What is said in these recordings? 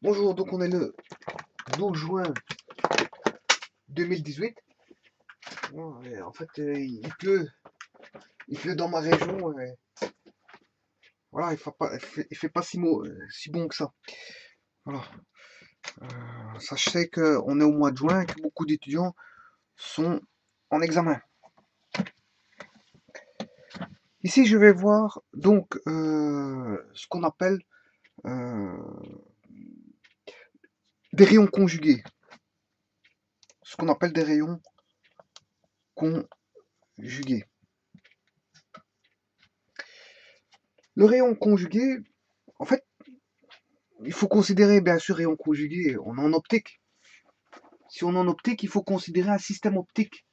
Bonjour, donc on est le 12 juin 2018. Bon, et en fait, il pleut dans ma région. Voilà, il fait pas si bon que ça. Voilà. Sachez qu'on est au mois de juin et que beaucoup d'étudiants sont en examen. Ici, je vais voir donc ce qu'on appelle euh, des rayons conjugués. Ce qu'on appelle des rayons conjugués. Le rayon conjugué, en fait, il faut considérer bien sûr rayon conjugué, on est en optique. Si on est en optique, il faut considérer un système optique,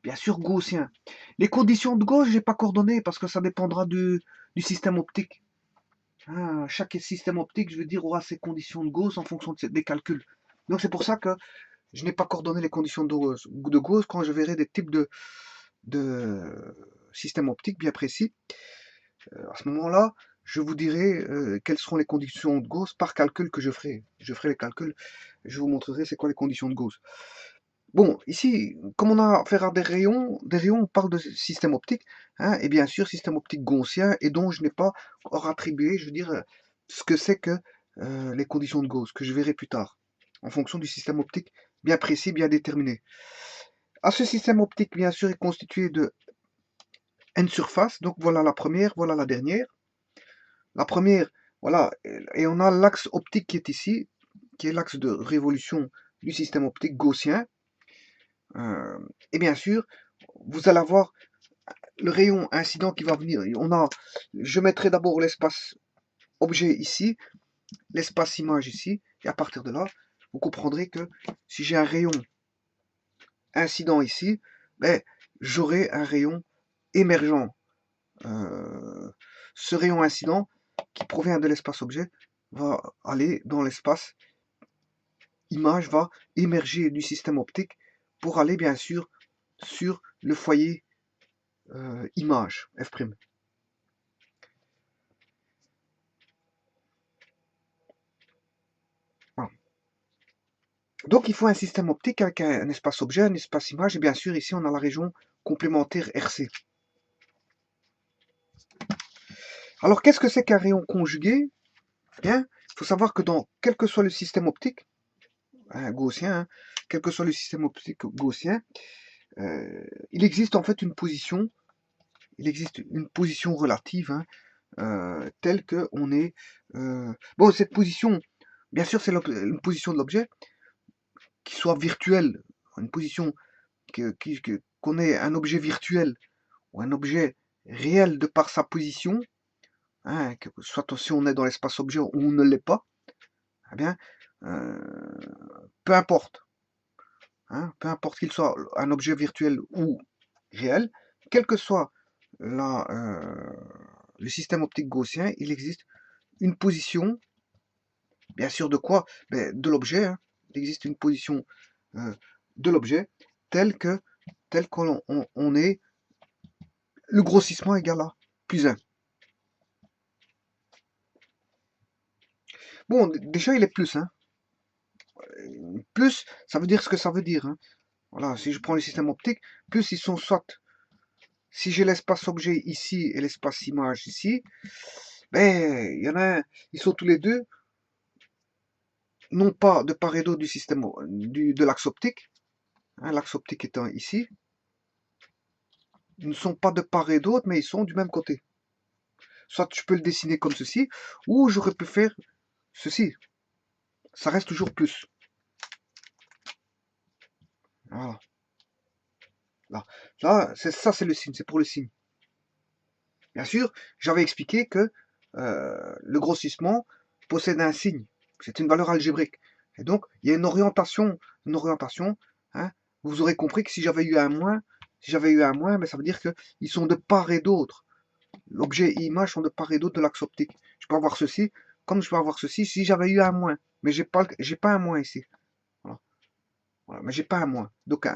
bien sûr gaussien. Les conditions de Gauss, j'ai pas coordonné parce que ça dépendra du système optique. Hein, chaque système optique, je veux dire, aura ses conditions de Gauss en fonction des calculs. Donc c'est pour ça que je n'ai pas coordonné les conditions de Gauss quand je verrai des types de systèmes optiques bien précis. À ce moment-là, je vous dirai quelles seront les conditions de Gauss par calcul que je ferai. Je ferai les calculs, je vous montrerai c'est quoi les conditions de Gauss. Bon, ici, comme on a affaire à des rayons, on parle de système optique, hein, et bien sûr, système optique gaussien, et dont je n'ai pas encore attribué, je veux dire, ce que c'est que les conditions de Gauss, que je verrai plus tard, en fonction du système optique bien précis, bien déterminé. À ce système optique, bien sûr, est constitué de n surfaces, donc voilà la première, voilà la dernière. La première, voilà, et on a l'axe optique qui est ici, qui est l'axe de révolution du système optique gaussien. Et bien sûr, vous allez avoir le rayon incident qui va venir. Je mettrai d'abord l'espace objet ici, l'espace image ici, et à partir de là, vous comprendrez que si j'ai un rayon incident ici, ben, j'aurai un rayon émergent. Ce rayon incident qui provient de l'espace objet va aller dans l'espace image, va émerger du système optique pour aller bien sûr sur le foyer image f'. Voilà. Donc il faut un système optique avec un espace objet, un espace image, et bien sûr ici on a la région complémentaire RC. Alors qu'est-ce que c'est qu'un rayon conjugué? Bien, il faut savoir que dans quel que soit le système optique, hein, gaussien, hein, quel que soit le système optique gaussien, il existe en fait il existe une position relative, hein, telle que on est. Bon, cette position, bien sûr, c'est une position de l'objet qui soit virtuelle, une position qu'on ait un objet virtuel ou un objet réel de par sa position, hein, que soit si on est dans l'espace objet ou on ne l'est pas, eh bien, euh, peu importe, hein, peu importe qu'il soit un objet virtuel ou réel, quel que soit le système optique gaussien, il existe une position, bien sûr de quoi? Ben, de l'objet, hein. Il existe une position de l'objet tel qu'on est le grossissement égal à plus 1. Bon, déjà il est plus, hein. Plus, ça veut dire ce que ça veut dire, hein. Voilà, si je prends le système optique, plus ils sont soit, si j'ai l'espace objet ici et l'espace image ici, ben, il y en a un, ils sont tous les deux, non pas de part et d'autre du système, de l'axe optique, hein, l'axe optique étant ici, ils ne sont pas de part et d'autre, mais ils sont du même côté. Soit je peux le dessiner comme ceci, ou j'aurais pu faire ceci. Ça reste toujours plus. Voilà. Là, ça c'est le signe, c'est pour le signe. Bien sûr, j'avais expliqué que le grossissement possède un signe. C'est une valeur algébrique. Et donc, il y a une orientation. Hein. Vous aurez compris que si j'avais eu un moins, ben, ça veut dire qu'ils sont de part et d'autre. L'objet et l'image sont de part et d'autre de l'axe optique. Je peux avoir ceci, comme je peux avoir ceci si j'avais eu un moins. Mais j'ai pas un moins ici. Voilà. Voilà. Mais j'ai pas un moins. Donc,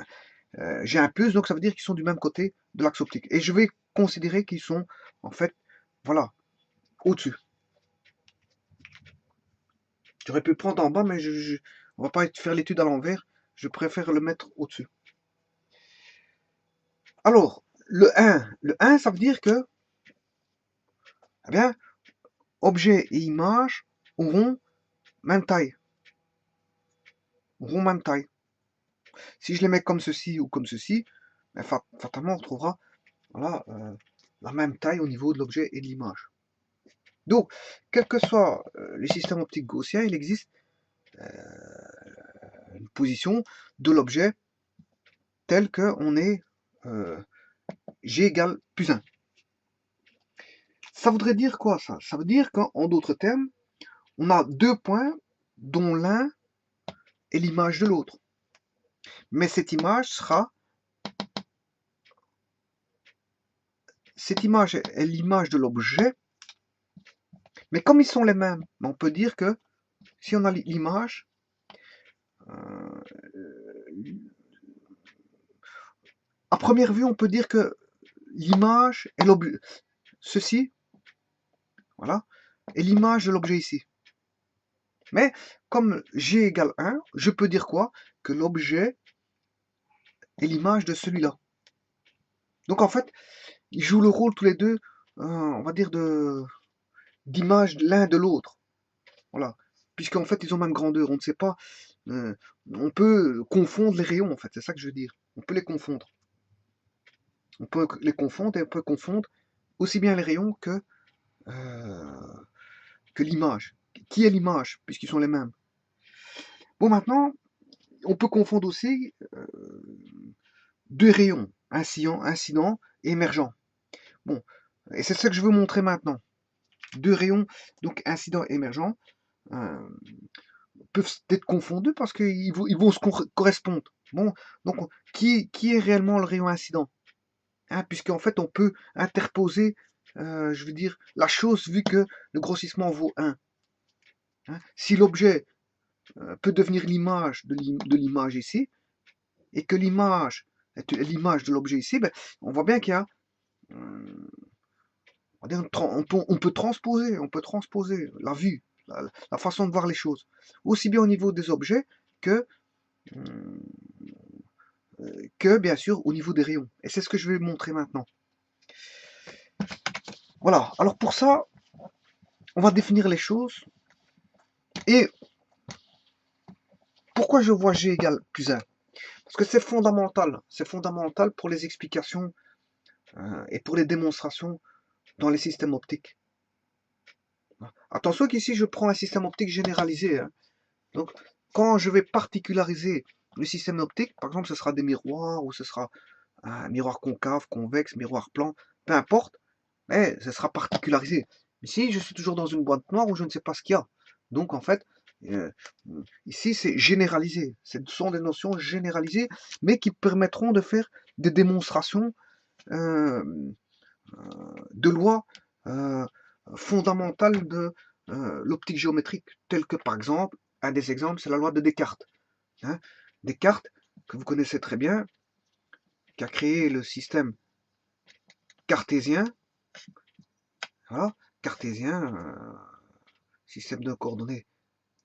j'ai un plus, donc ça veut dire qu'ils sont du même côté de l'axe optique. Et je vais considérer qu'ils sont, en fait, voilà, au-dessus. J'aurais pu le prendre en bas, mais on va pas faire l'étude à l'envers. Je préfère le mettre au-dessus. Alors, le 1, ça veut dire que, eh bien, objet et image auront même taille. Auront même taille. Si je les mets comme ceci ou comme ceci, ben, fatalement, on retrouvera voilà, la même taille au niveau de l'objet et de l'image. Donc, quel que soit les systèmes optiques gaussiens, il existe une position de l'objet telle qu'on est G égale plus 1. Ça voudrait dire quoi ça? Ça veut dire qu'en d'autres termes, on a deux points dont l'un est l'image de l'autre. Mais cette image est l'image de l'objet, mais comme ils sont les mêmes, on peut dire que si on a l'image, à première vue, on peut dire que l'image est l'objet. Ceci, voilà, est l'image de l'objet ici. Mais comme G égale 1, je peux dire quoi? Que l'objet est l'image de celui-là. Donc en fait, ils jouent le rôle tous les deux, on va dire, d'image l'un de l'autre. Voilà. Puisqu'en fait, ils ont même grandeur. On ne sait pas. On peut confondre les rayons, en fait. C'est ça que je veux dire. On peut les confondre. On peut les confondre et on peut confondre aussi bien les rayons que l'image. Qui est l'image, puisqu'ils sont les mêmes. Bon, maintenant, on peut confondre aussi deux rayons, incident et émergent. Bon, et c'est ce que je veux montrer maintenant. Deux rayons, donc incident et émergent, peuvent être confondus parce qu'ils vont se correspondre. Bon, donc qui est réellement le rayon incident, hein, puisqu'en fait on peut interposer, je veux dire, la chose vu que le grossissement vaut 1. Hein. Si l'objet peut devenir l'image de l'image ici, et que l'image est l'image de l'objet ici, ben, on voit bien qu'il y a on peut transposer la vue, la façon de voir les choses, aussi bien au niveau des objets que bien sûr au niveau des rayons. Et c'est ce que je vais montrer maintenant. Voilà, alors pour ça, on va définir les choses. Et pourquoi je vois G égale plus 1? Parce que c'est fondamental pour les explications et pour les démonstrations dans les systèmes optiques. Attention qu'ici je prends un système optique généralisé. Hein. Donc quand je vais particulariser le système optique, par exemple ce sera des miroirs ou ce sera un miroir concave, convexe, miroir plan, peu importe, mais ce sera particularisé. Ici je suis toujours dans une boîte noire où je ne sais pas ce qu'il y a. Donc en fait, ici c'est généralisé. Ce sont des notions généralisées, mais qui permettront de faire des démonstrations de lois fondamentales de l'optique géométrique, telles que par exemple, un des exemples, c'est la loi de Descartes. Hein. Descartes, que vous connaissez très bien, qui a créé le système cartésien, voilà, cartésien, système de coordonnées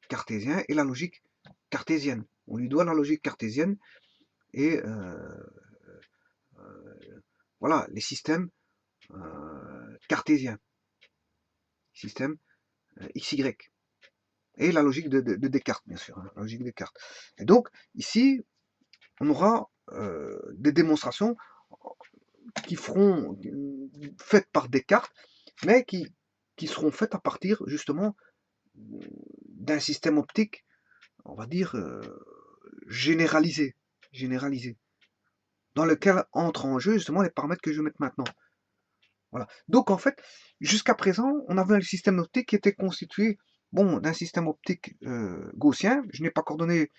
cartésien, et la logique cartésienne. On lui doit la logique cartésienne et voilà, les systèmes cartésiens, système XY. Et la logique de Descartes, bien sûr, hein, la logique de Descartes. Et donc, ici, on aura des démonstrations qui seront faites par Descartes, mais qui seront faites à partir, justement, d'un système optique, on va dire, généralisé, dans lequel entrent en jeu, justement, les paramètres que je vais mettre maintenant. Voilà. Donc, en fait, jusqu'à présent, on avait un système optique qui était constitué, bon, d'un système optique gaussien. Je n'ai pas coordonné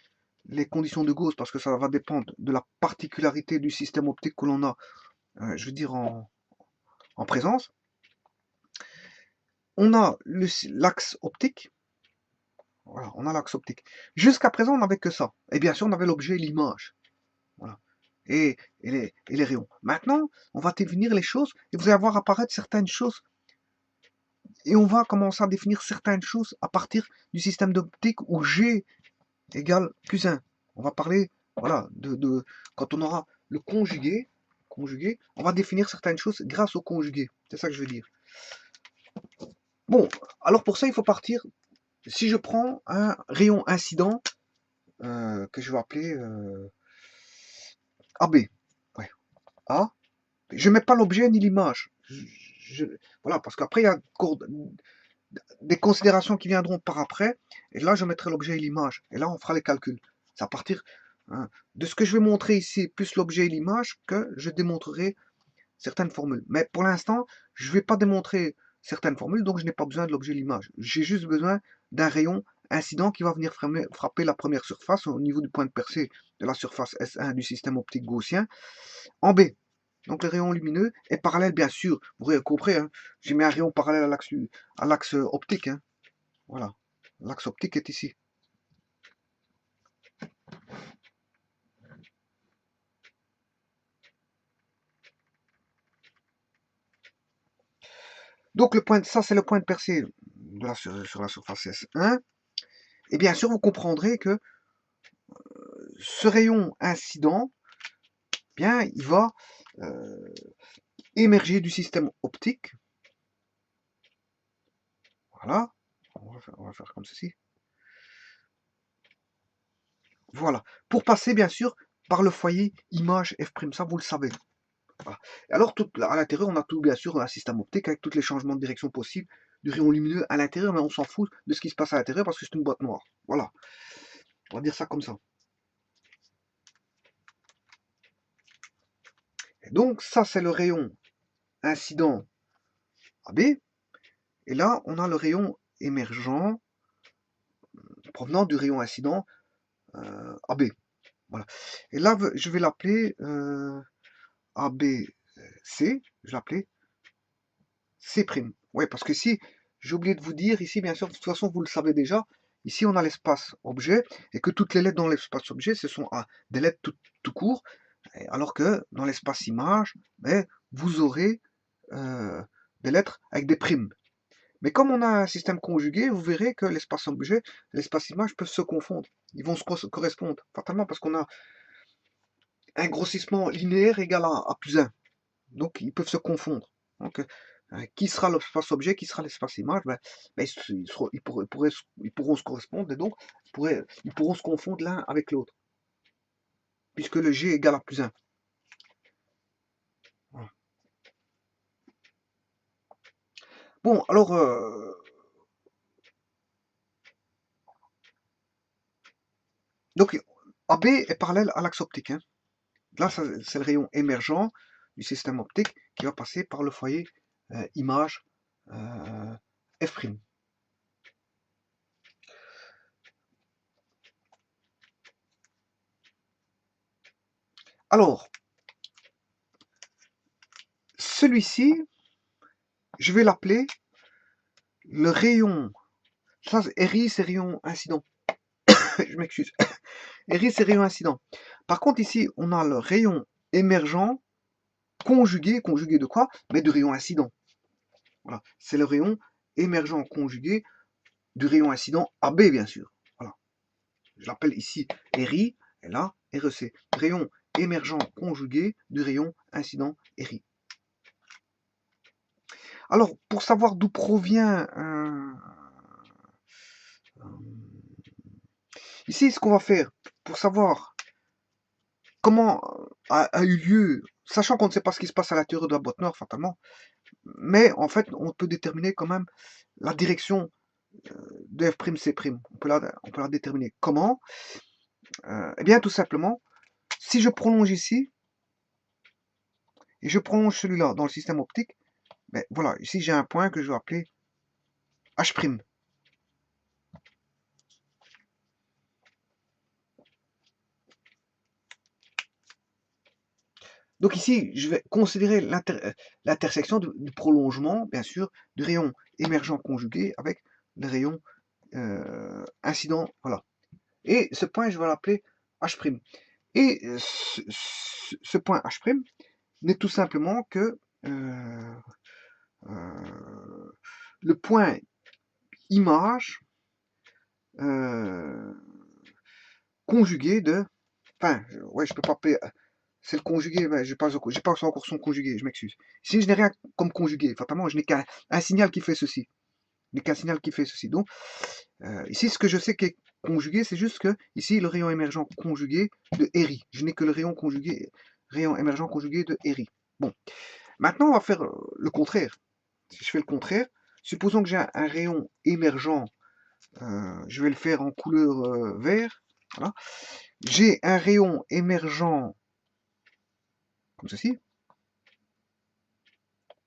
les conditions de Gauss parce que ça va dépendre de la particularité du système optique que l'on a, je veux dire, en présence. On a l'axe optique. Voilà, on a l'axe optique. Jusqu'à présent, on n'avait que ça. Et bien sûr, on avait l'objet et l'image. Voilà. Et les rayons. Maintenant, on va définir les choses et vous allez voir apparaître certaines choses Et on va commencer à définir certaines choses à partir du système d'optique où G égale plus 1. On va parler, voilà, quand on aura le conjugué, on va définir certaines choses grâce au conjugué. C'est ça que je veux dire. Bon, alors pour ça, il faut partir. Si je prends un rayon incident, que je vais appeler AB. Ouais. A. Je ne mets pas l'objet ni l'image. Voilà, parce qu'après, il y a des considérations qui viendront par après. Et là, je mettrai l'objet et l'image. Et là, on fera les calculs. C'est à partir de ce que je vais montrer ici, plus l'objet et l'image, que je démontrerai certaines formules. Mais pour l'instant, je ne vais pas démontrer certaines formules, donc je n'ai pas besoin de l'objet et l'image. J'ai juste besoin d'un rayon incident qui va venir frapper la première surface au niveau du point de percée de la surface S1 du système optique gaussien en B. Donc le rayon lumineux est parallèle, bien sûr. Vous aurez compris, hein, j'ai mis un rayon parallèle à l'axe optique. Hein. Voilà, l'axe optique est ici. Donc ça c'est le point de percée sur la surface S1. Et bien sûr, vous comprendrez que ce rayon incident, bien, il va émerger du système optique. Voilà, on va faire comme ceci. Voilà, pour passer bien sûr par le foyer image F', ça vous le savez. Voilà. Et alors à l'intérieur, on a tout bien sûr un système optique avec tous les changements de direction possibles du rayon lumineux à l'intérieur, mais on s'en fout de ce qui se passe à l'intérieur parce que c'est une boîte noire. Voilà, on va dire ça comme ça. Et donc ça c'est le rayon incident AB, et là on a le rayon émergent provenant du rayon incident AB. Voilà. Et là je vais l'appeler ABC, je l'appelais C'. Oui, parce que si j'ai oublié de vous dire ici, bien sûr, de toute façon vous le savez déjà, ici on a l'espace objet, et que toutes les lettres dans l'espace objet, ce sont des lettres tout court, alors que dans l'espace image, ben, vous aurez des lettres avec des primes. Mais comme on a un système conjugué, vous verrez que l'espace objet et l'espace image peuvent se confondre. Ils vont se correspondre, fatalement, parce qu'on a un grossissement linéaire égal à plus 1. Donc ils peuvent se confondre. Donc, qui sera l'espace objet, qui sera l'espace image, ils pourront se correspondre, et donc ils pourront se confondre l'un avec l'autre, puisque le G égale à plus 1. Voilà. Bon, alors, donc AB est parallèle à l'axe optique. Hein. Là, c'est le rayon émergent du système optique qui va passer par le foyer image F'. Alors, celui-ci, je vais l'appeler le rayon. Ça, RI, c'est rayon incident. Je m'excuse. RI, c'est rayon incident. Par contre, ici, on a le rayon émergent conjugué de quoi? Mais de rayon incident. Voilà. C'est le rayon émergent conjugué du rayon incident AB, bien sûr. Voilà. Je l'appelle ici RI, et là, REC. Rayon émergent conjugué du rayon incident RI. Alors, pour savoir d'où provient ici, ce qu'on va faire, pour savoir comment a eu lieu, sachant qu'on ne sait pas ce qui se passe à l'intérieur de la boîte noire, fatalement, mais en fait, on peut déterminer quand même la direction de F'C'. On peut la déterminer. Comment? Eh bien, tout simplement, si je prolonge ici, et je prolonge celui-là dans le système optique, ben voilà, ici j'ai un point que je vais appeler H'. Donc ici, je vais considérer l'intersection du prolongement, bien sûr, du rayon émergent conjugué avec le rayon incident, voilà. Et ce point, je vais l'appeler H'. Et ce point H' n'est tout simplement que le point image conjugué de... Enfin, ouais, je peux pas appeler... C'est le conjugué, ouais, j'ai pas encore son conjugué, je m'excuse. Ici, je n'ai rien comme conjugué. Fatalement, je n'ai qu'un signal qui fait ceci. Je n'ai qu'un signal qui fait ceci. Donc, ici, ce que je sais qui est conjugué, c'est juste que, ici, le rayon émergent conjugué de ERI. Je n'ai que le rayon émergent conjugué de ERI. Bon. Maintenant, on va faire le contraire. Si je fais le contraire, supposons que j'ai un rayon émergent, je vais le faire en couleur vert. Voilà. J'ai un rayon émergent comme ceci.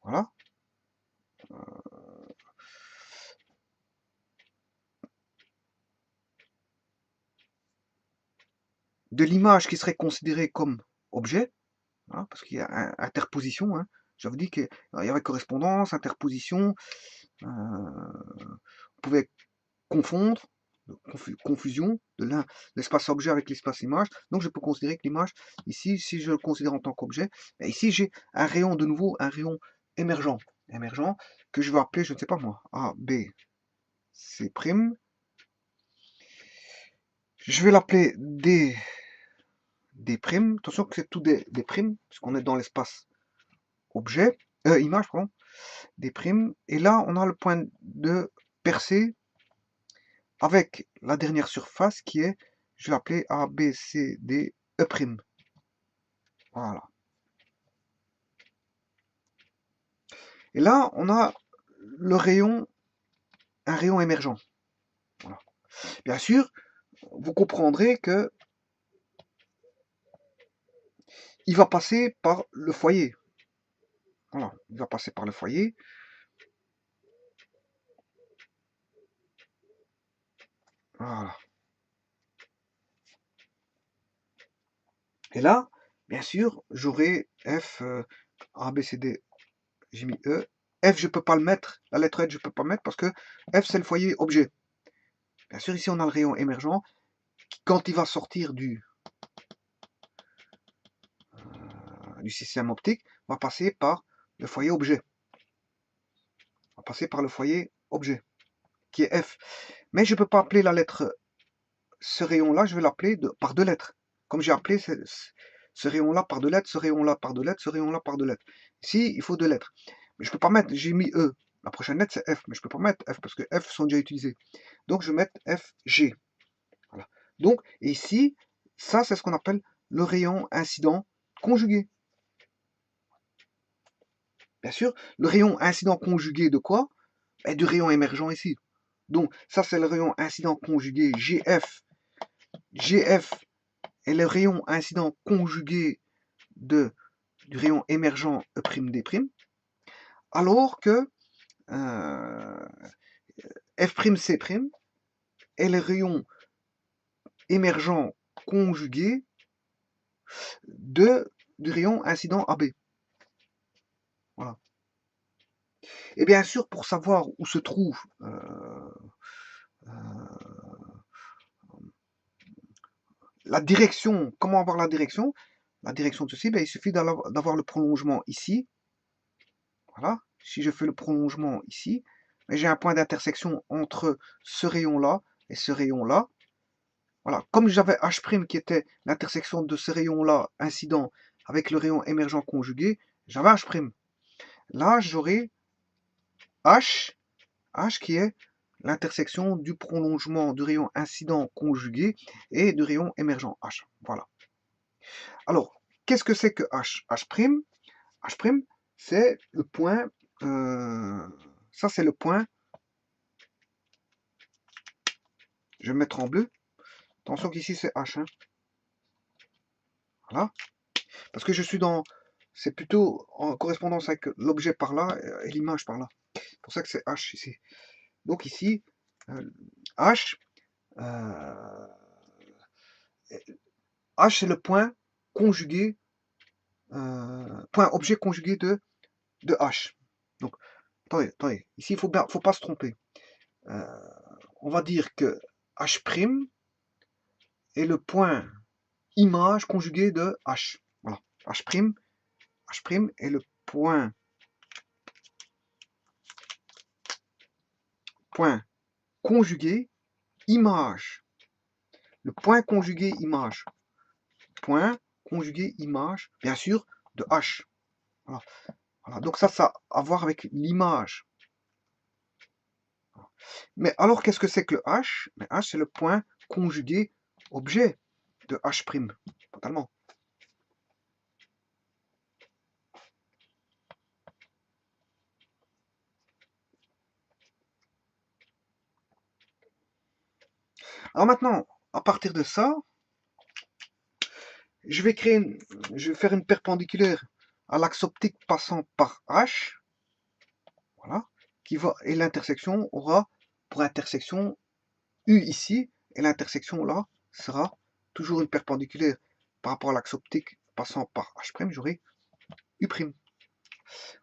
Voilà. De l'image qui serait considérée comme objet, voilà, parce qu'il y a interposition. Hein. J'avais dit qu'il y avait correspondance, interposition. On pouvait confondre, confusion de l'espace objet avec l'espace image. Donc je peux considérer que l'image, ici, si je le considère en tant qu'objet, ici j'ai un rayon de nouveau, un rayon émergent, que je vais appeler, je ne sais pas moi, A, B, C'. Je vais l'appeler D'. Attention que c'est tout des primes, puisqu'on est dans l'espace objet, image, pardon, des primes. Et là, on a le point de percée avec la dernière surface qui est, je vais l'appeler A, B, C, D, E'. Voilà. Et là, on a le rayon, un rayon émergent. Voilà. Bien sûr, vous comprendrez que il va passer par le foyer. Voilà, il va passer par le foyer. Voilà. Et là, bien sûr, j'aurai F, A, B, C, D, j'ai mis E. F, je ne peux pas le mettre. La lettre H, je ne peux pas mettre parce que F, c'est le foyer objet. Bien sûr, ici, on a le rayon émergent. Quand il va sortir du système optique, va passer par le foyer objet. Va passer par le foyer objet, qui est F. Mais je ne peux pas appeler la lettre, ce rayon-là, je vais l'appeler par deux lettres. Comme j'ai appelé ce rayon-là par deux lettres, ce rayon-là par deux lettres, ce rayon-là par deux lettres. Ici, il faut deux lettres. Mais je ne peux pas mettre, j'ai mis E. La prochaine lettre, c'est F. Mais je ne peux pas mettre F parce que F sont déjà utilisés. Donc, je vais mettre FG. Voilà. Donc, ici, ça, c'est ce qu'on appelle le rayon incident conjugué. Bien sûr, le rayon incident conjugué de quoi? Du rayon émergent ici. Donc, ça, c'est le rayon incident conjugué GF. GF est le rayon incident conjugué du rayon émergent E'D', alors que F'C' est le rayon émergent conjugué du rayon incident AB. Voilà. Et bien sûr, pour savoir où se trouve la direction, comment avoir la direction de ceci, il suffit d'avoir le prolongement ici. Voilà. Si je fais le prolongement ici, j'ai un point d'intersection entre ce rayon-là et ce rayon-là. Voilà. Comme j'avais H' qui était l'intersection de ce rayon-là incident avec le rayon émergent conjugué, j'avais H'. Là, j'aurai H qui est l'intersection du prolongement du rayon incident conjugué et du rayon émergent H. Voilà. Alors, qu'est-ce que c'est que H? H', c'est le point, ça c'est le point, je vais mettre en bleu, attention qu'ici c'est H, hein. Voilà, parce que je suis dans, c'est plutôt en correspondance avec l'objet par là et l'image par là, c'est pour ça que c'est H ici. Donc ici, H, H c'est le point conjugué, point objet conjugué de H. Donc, attendez, ici il faut pas se tromper. On va dire que H' est le point image conjugué de H. Voilà. H' est le point point conjugué image. Le point conjugué image. Point conjugué image, bien sûr, de H. Voilà. Voilà. Donc ça a à voir avec l'image. Mais alors, qu'est-ce que c'est que le H? Mais H, c'est le point conjugué objet de H', totalement. Alors maintenant, à partir de ça, je vais faire une perpendiculaire à l'axe optique passant par H, voilà, et l'intersection aura pour intersection U ici, et l'intersection là sera toujours une perpendiculaire par rapport à l'axe optique passant par H', j'aurai U'.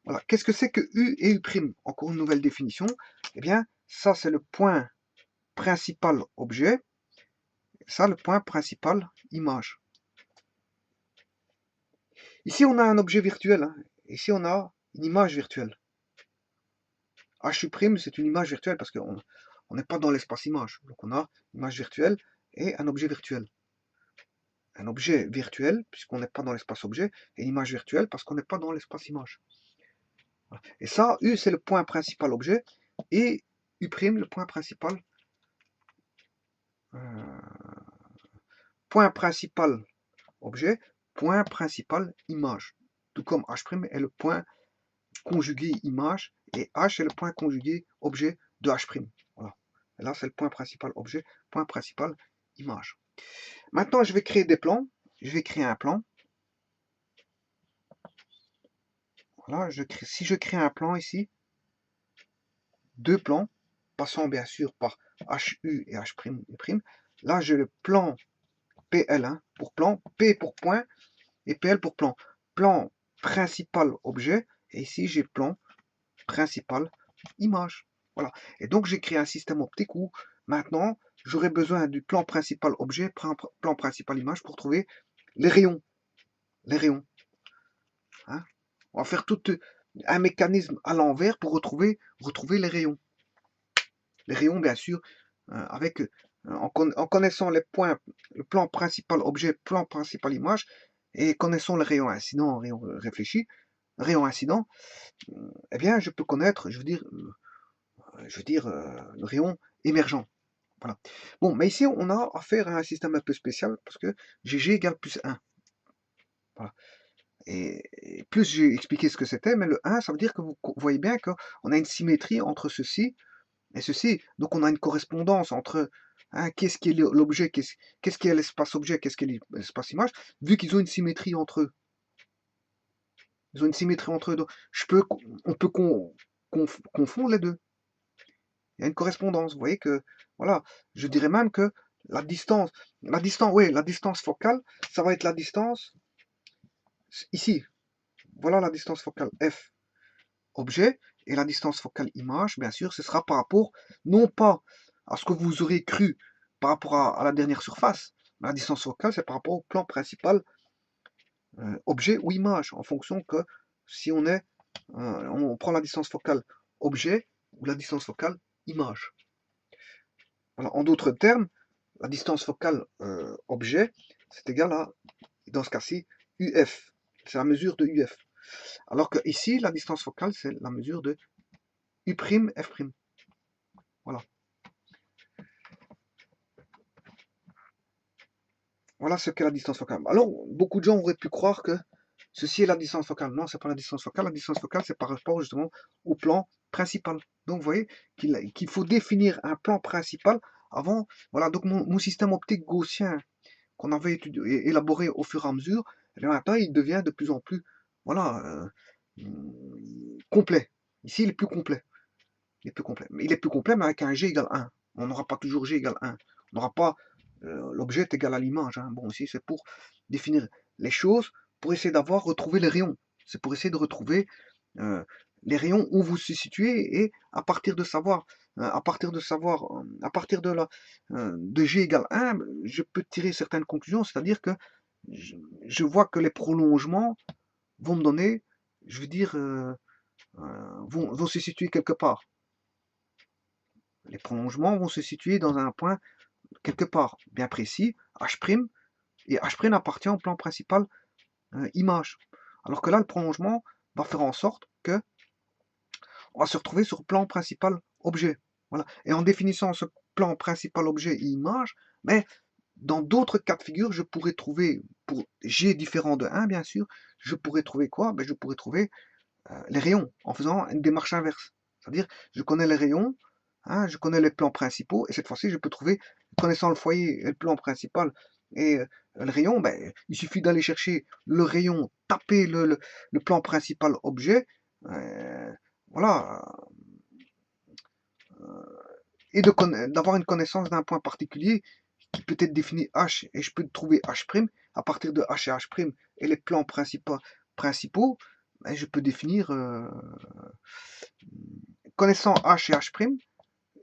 Voilà. Qu'est-ce que c'est que U et U'? Encore une nouvelle définition. Eh bien, ça c'est le point principal objet, ça le point principal image. Ici on a un objet virtuel, hein. Ici on a une image virtuelle. HU' c'est une image virtuelle parce qu'on n'est pas dans l'espace image. Donc on a une image virtuelle et un objet virtuel. Un objet virtuel, puisqu'on n'est pas dans l'espace objet, et une image virtuelle parce qu'on n'est pas dans l'espace image. Et ça, U c'est le point principal objet, et U' le point principal objet, point principal image. Tout comme H' est le point conjugué image, et H est le point conjugué objet de H'. Voilà. Et là, c'est le point principal objet, point principal image. Maintenant, je vais créer des plans. Je vais créer un plan. Voilà, si je crée un plan ici, deux plans, passant bien sûr par HU et H', là j'ai le plan PL, hein, pour plan, P pour point, et PL pour plan. Plan principal objet, et ici j'ai plan principal image. Voilà. Et donc j'ai créé un système optique où maintenant j'aurai besoin du plan principal objet, plan principal image pour trouver les rayons. Les rayons. Hein. On va faire tout un mécanisme à l'envers pour retrouver les rayons. Les rayons, bien sûr, en connaissant les points, le plan principal objet, plan principal image, et connaissant le rayon incident, rayon réfléchi, rayon incident, eh bien, je peux connaître, je veux dire, le rayon émergent. Voilà. Bon, mais ici, on a affaire à un système un peu spécial parce que G égale plus 1. Voilà. Et plus j'ai expliqué ce que c'était, mais le 1, ça veut dire que vous voyez bien qu'on a une symétrie entre ceci et ceci. Donc on a une correspondance entre qu'est-ce qui est l'objet, qu'est-ce qui est l'espace objet, qu'est-ce qui est l'espace image, vu qu'ils ont une symétrie entre eux. Ils ont une symétrie entre eux. Donc, on peut confondre les deux. Il y a une correspondance. Vous voyez que, voilà, je dirais même que la distance focale, ça va être la distance ici. Voilà la distance focale F objet, et la distance focale image, bien sûr, ce sera par rapport, non pas à ce que vous aurez cru par rapport à la dernière surface, mais la distance focale, c'est par rapport au plan principal objet ou image, en fonction que si on prend la distance focale objet ou la distance focale image. Voilà. En d'autres termes, la distance focale objet, c'est égal à, dans ce cas-ci, UF. C'est la mesure de UF. Alors que ici, la distance focale, c'est la mesure de U'F'. Voilà. Voilà ce qu'est la distance focale. Alors, beaucoup de gens auraient pu croire que ceci est la distance focale. Non, c'est pas la distance focale. La distance focale, c'est par rapport justement au plan principal. Donc, vous voyez qu'il faut définir un plan principal avant. Voilà, donc mon système optique gaussien qu'on avait élaboré au fur et à mesure, et maintenant, il devient de plus en plus, voilà, complet. Ici, il est plus complet. Il est plus complet. Mais il est plus complet, mais avec un G égale 1. On n'aura pas toujours G égale 1. On n'aura pas l'objet est égal à l'image. Hein. Bon, ici, c'est pour définir les choses, pour essayer retrouver les rayons. C'est pour essayer de retrouver les rayons où vous se situez, et à partir de G égale 1, je peux tirer certaines conclusions, c'est-à-dire que je vois que les prolongements vont me donner, je veux dire, vont se situer quelque part. Les prolongements vont se situer dans un point quelque part bien précis, H', et H' appartient au plan principal image. Alors que là, le prolongement va faire en sorte que on va se retrouver sur le plan principal objet. Voilà. Et en définissant ce plan principal objet et image, mais dans d'autres cas de figure, je pourrais trouver, pour G différent de 1, bien sûr, je pourrais trouver quoi? Je pourrais trouver les rayons en faisant une démarche inverse. C'est-à-dire, je connais les rayons, hein, je connais les plans principaux, et cette fois-ci, je peux trouver, connaissant le foyer et le plan principal et le rayon, il suffit d'aller chercher le rayon, taper le plan principal objet, euh, voilà, et d'avoir une connaissance d'un point particulier qui peut être défini H, et je peux trouver H', à partir de H et H' et les plans principaux, je peux définir, connaissant H et H'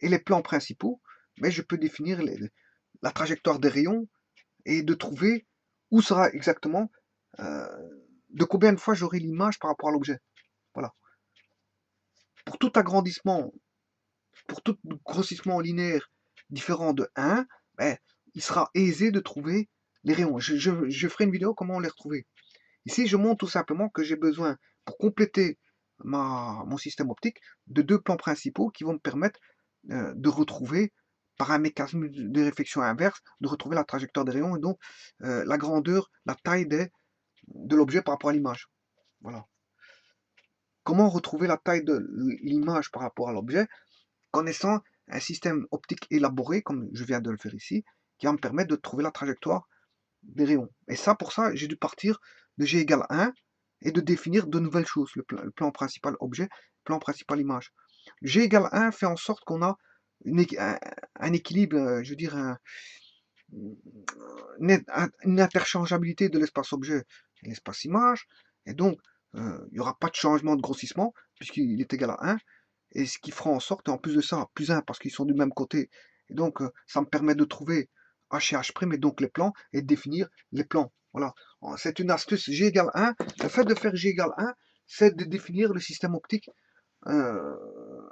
et les plans principaux, mais je peux définir la trajectoire des rayons et de trouver où sera exactement, de combien de fois j'aurai l'image par rapport à l'objet. Voilà. Pour tout agrandissement, pour tout grossissement linéaire différent de 1, il sera aisé de trouver les rayons. Je ferai une vidéo comment les retrouver. Ici, je montre tout simplement que j'ai besoin, pour compléter mon système optique, de deux plans principaux qui vont me permettre de retrouver, par un mécanisme de réflexion inverse, de retrouver la trajectoire des rayons et donc la grandeur, la taille de l'objet par rapport à l'image. Voilà. Comment retrouver la taille de l'image par rapport à l'objet? Connaissant un système optique élaboré, comme je viens de le faire ici, qui va me permettre de trouver la trajectoire des rayons. Et ça, pour ça, j'ai dû partir de G égale 1 et de définir de nouvelles choses, le plan principal objet, le plan principal image. G égale 1 fait en sorte qu'on a un équilibre, je veux dire, une interchangeabilité de l'espace objet et l'espace image, et donc il n'y aura pas de changement de grossissement, puisqu'il est égal à 1, et ce qui fera en sorte, et en plus de ça, plus 1, parce qu'ils sont du même côté, et donc ça me permet de trouver H et H', et donc les plans, et de définir les plans. Voilà, c'est une astuce G égale 1. Le fait de faire G égale 1, c'est de définir le système optique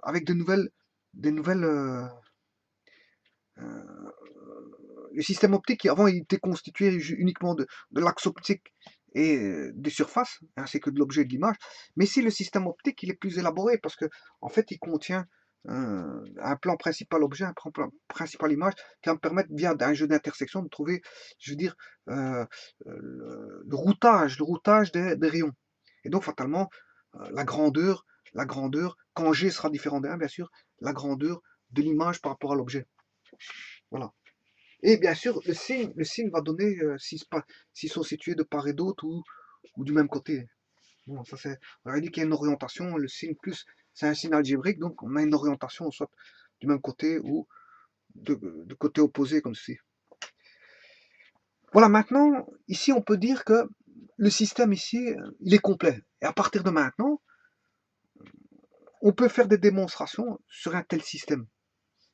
avec des nouvelles le système optique qui avant il était constitué uniquement de l'axe optique et des surfaces, ainsi que de l'objet et de l'image. Mais ici, le système optique, il est plus élaboré parce que, en fait, il contient un plan principal objet, un plan principal image, qui va me permettre, via un jeu d'intersection, de trouver, je veux dire, le routage des rayons. Et donc, fatalement, la grandeur, quand G sera différent de 1, bien sûr, la grandeur de l'image par rapport à l'objet. Voilà. Et bien sûr, le signe va donner s'ils sont situés de part et d'autre ou du même côté. Bon, ça c'est, on a dit qu'il y a une orientation, le signe plus, c'est un signe algébrique, donc on a une orientation soit du même côté ou de côté opposé comme ceci. Voilà, maintenant, ici on peut dire que le système ici, il est complet. Et à partir de maintenant, on peut faire des démonstrations sur un tel système.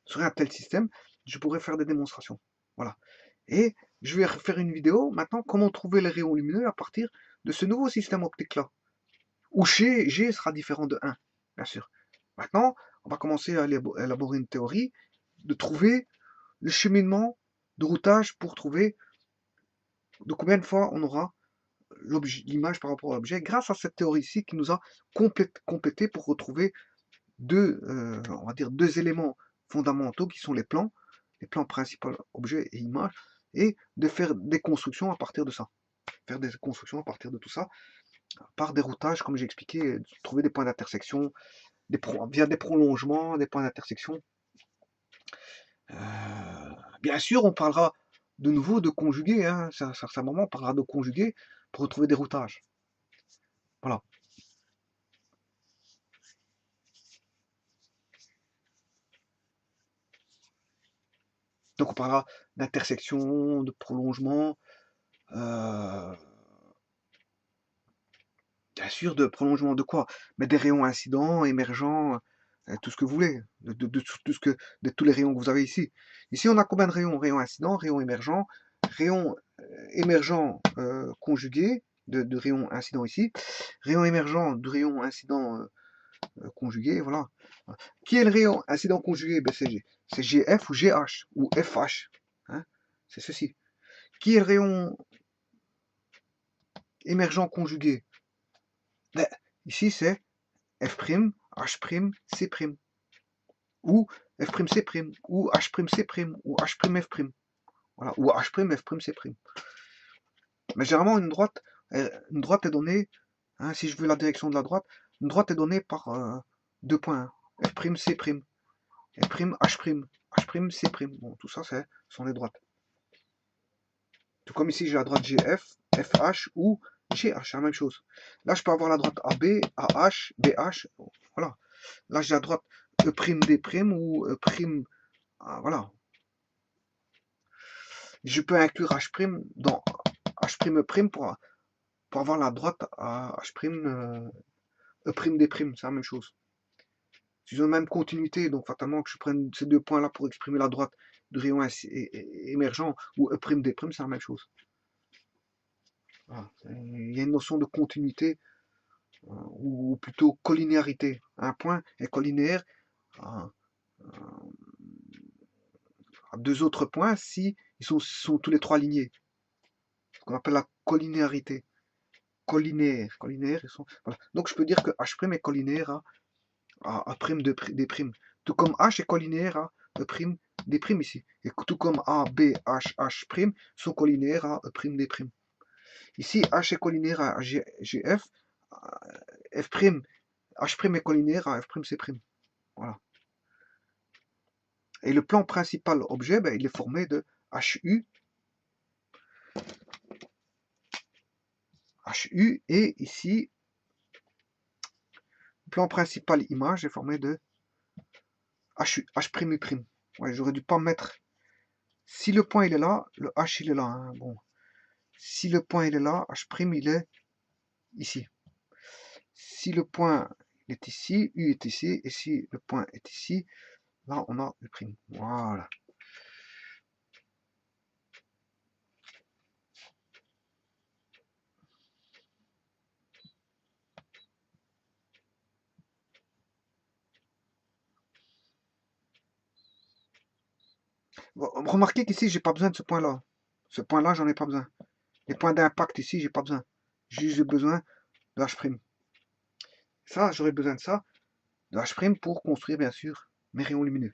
Sur un tel système, je pourrais faire des démonstrations. Voilà. Et je vais faire une vidéo maintenant, comment trouver les rayons lumineux à partir de ce nouveau système optique-là. Où G sera différent de 1, bien sûr. Maintenant, on va commencer à élaborer une théorie de trouver le cheminement de routage pour trouver de combien de fois on aura l'image par rapport à l'objet, grâce à cette théorie-ci qui nous a complété pour retrouver on va dire deux éléments fondamentaux qui sont les plans principaux, objets et images, et de faire des constructions à partir de ça. Faire des constructions à partir de tout ça, par des routages, comme j'ai expliqué, trouver des points d'intersection, via des prolongements, des points d'intersection. Bien sûr, on parlera de nouveau de conjuguer, hein, à un certain moment, on parlera de conjuguer pour retrouver des routages. Voilà. Donc on parlera d'intersection, de prolongement, bien sûr, de prolongement de quoi? Mais des rayons incidents, émergents, tout ce que vous voulez, de tous les rayons que vous avez ici. Ici, on a combien de rayons? Rayons incidents, rayons émergents, rayons émergents conjugués, de rayons incidents ici, rayons émergents, de rayons incidents conjugué, voilà. Qui est le rayon incident conjugué? Ben, c'est GF ou GH ou FH. Hein, c'est ceci. Qui est le rayon émergent conjugué? Ben, ici, c'est F', H', C', ou F'C', ou H'C', ou H'F'. Voilà, ou H', F'C'. Mais généralement, une droite est donnée, hein, si je veux la direction de la droite, une droite est donnée par deux points. F', C', F', H', H', C'. Bon, tout ça, sont les droites. Tout comme ici, j'ai la droite GF, FH ou GH, c'est la même chose. Là, je peux avoir la droite AB, AH, BH, voilà. Là, j'ai la droite E'D' ou E', voilà. Je peux inclure H' dans H', pour avoir la droite à H', E'D', c'est la même chose. Ils ont la même continuité, donc fatalement que je prenne ces deux points-là pour exprimer la droite de rayon émergent ou E'D', c'est la même chose. Voilà. Il y a une notion de continuité, ou plutôt collinéarité. Un point est collinéaire à deux autres points si ils sont tous les trois alignés. Ce qu'on appelle la collinéarité. Collinaire, ils sont. Voilà. Donc je peux dire que H' est collinaire à prime des primes. Tout comme H est collinaire à prime des primes ici. Et tout comme A, B, H' sont collinaires à prime des primes. Ici, H est collinaire à GF, F', H' est collinaire à F'C'. Voilà. Et le plan principal objet, ben, il est formé de HU, et ici, le plan principal image est formé de H', H'U'. Ouais, j'aurais dû pas mettre. Si le point il est là, le H il est là. Hein. Bon. Si le point il est là, H' il est ici. Si le point est ici, U est ici, et si le point est ici, là on a U'. Voilà. Bon, remarquez qu'ici j'ai pas besoin de ce point-là. Ce point-là, j'en ai pas besoin. Les points d'impact ici, j'ai pas besoin. J'ai besoin de H'. Ça, j'aurais besoin de ça, de H' pour construire bien sûr mes rayons lumineux.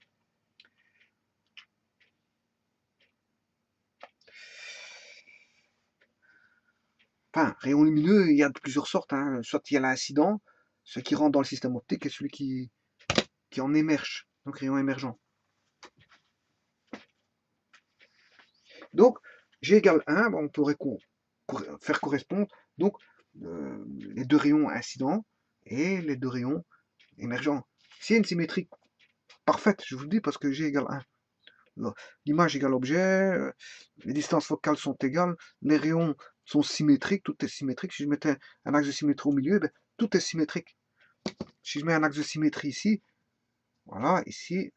Enfin, rayon lumineux, il y a de plusieurs sortes. Hein. Soit il y a l'incident, ce qui rentre dans le système optique, et celui qui en émerge, donc rayon émergent. Donc, G égale 1, on pourrait faire correspondre donc les deux rayons incidents et les deux rayons émergents. C'est une symétrie parfaite, je vous le dis, parce que G égale 1. L'image égale objet, les distances focales sont égales, les rayons sont symétriques, tout est symétrique. Si je mettais un axe de symétrie au milieu, ben, tout est symétrique. Si je mets un axe de symétrie ici, voilà, ici,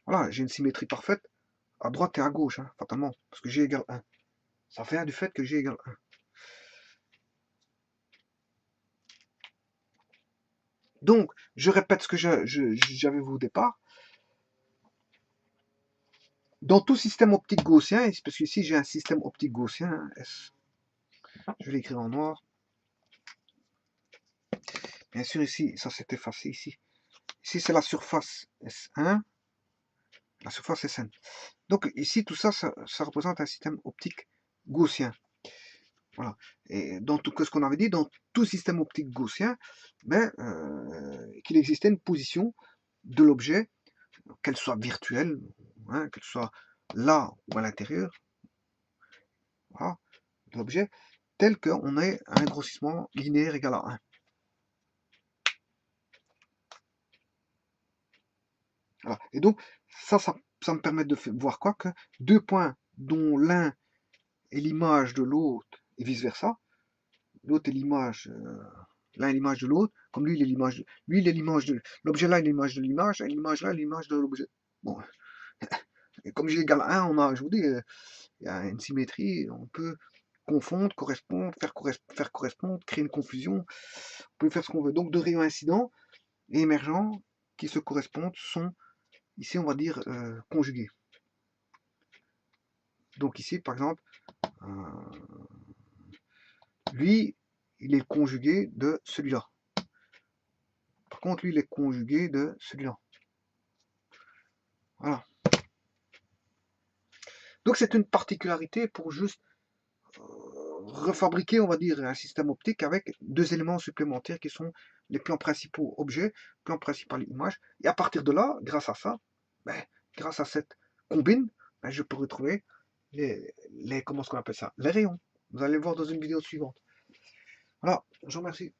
voilà, j'ai une symétrie parfaite à droite et à gauche, hein, fatalement, parce que G égale 1. Ça vient du fait que G égale 1. Donc, je répète ce que j'avais vu au départ. Dans tout système optique gaussien, parce qu'ici j'ai un système optique gaussien, S, je vais l'écrire en noir. Bien sûr, ici, ça s'est effacé ici. Ici, c'est la surface S1, la surface Sn. Donc ici, tout ça, ça représente un système optique gaussien. Voilà. Et dans tout ce qu'on avait dit, dans tout système optique gaussien, ben, qu'il existait une position de l'objet, qu'elle soit virtuelle, hein, qu'elle soit là ou à l'intérieur, voilà, de l'objet, tel qu'on ait un grossissement linéaire égal à 1. Voilà. Et donc, ça me permet de voir quoi que deux points dont l'un est l'image de l'autre et vice-versa, l'autre est l'image, l'un est l'image de l'autre, comme lui, il est l'image de l'objet là, il est l'image de l'image, et l'image là, l'image de l'objet. Bon, et comme j'ai égal à 1, on a, je vous dis, il y a une symétrie, on peut confondre, correspondre, faire correspondre, créer une confusion, on peut faire ce qu'on veut. Donc, de rayon incident, et émergents qui se correspondent sont, ici on va dire, conjugués. Donc ici, par exemple, lui, il est conjugué de celui-là. Par contre, lui, il est conjugué de celui-là. Voilà. Donc c'est une particularité pour juste refabriquer, on va dire, un système optique avec deux éléments supplémentaires qui sont les plans principaux objets, plan principal image. Et à partir de là, grâce à ça, ben, grâce à cette combine, ben, je peux retrouver comment est-ce qu'on appelle ça, les rayons. Vous allez le voir dans une vidéo suivante. Voilà, je vous remercie.